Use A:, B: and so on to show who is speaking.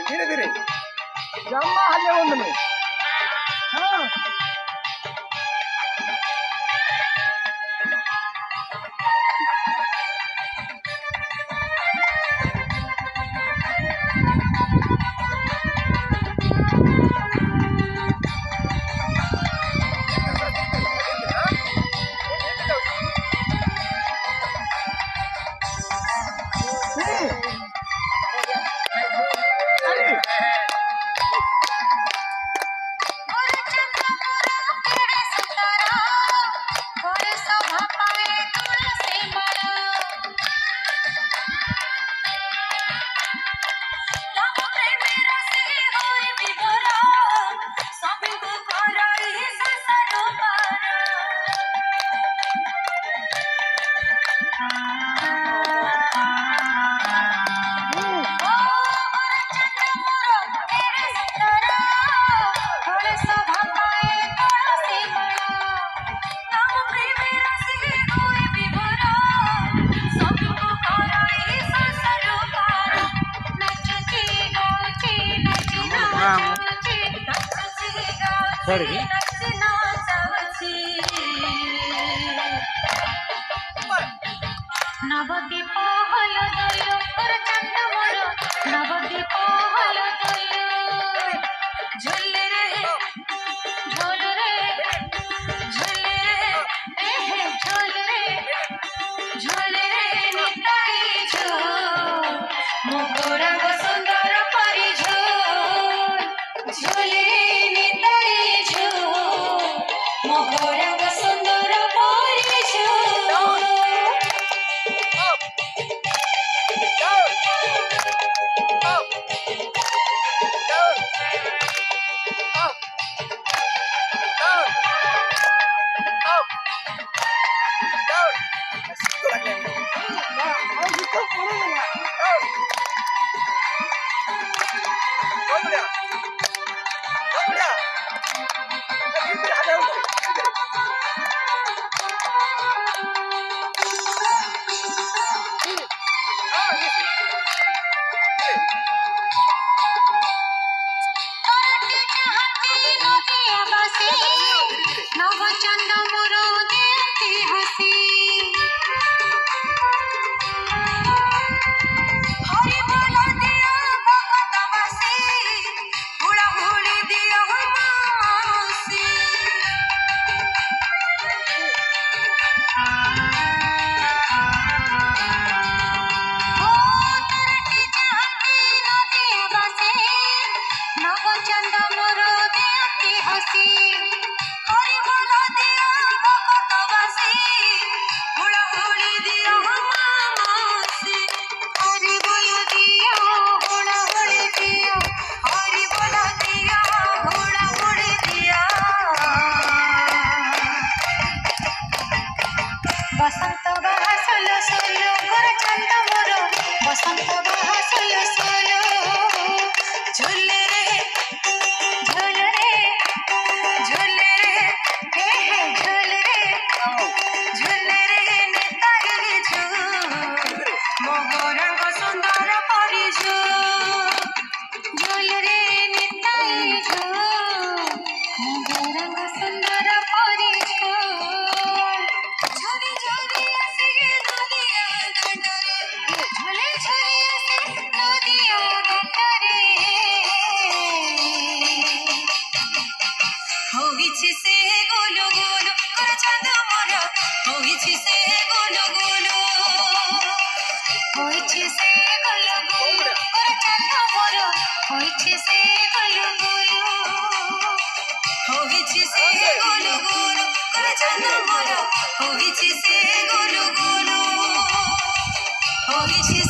A: धीरे धीरे जम्मा हल्ले होंगे हाँ Sorry. नवदीप हल दय चंद मोर नवदीप हल दय झुल रे झुल रे झुल रे झुल रे झुल रे निताई झुल मोगरा सुंदर परी झुल झुले निताई झुल मोगरा सुंदर परी झुल হইছে সে গুলু গুলু ওরে চাঁদ মোর হইছে সে গুলু গুলু হইছে সে গুলু গুলু ওরে চাঁদ মোর হইছে সে গুলু গুলু হইছে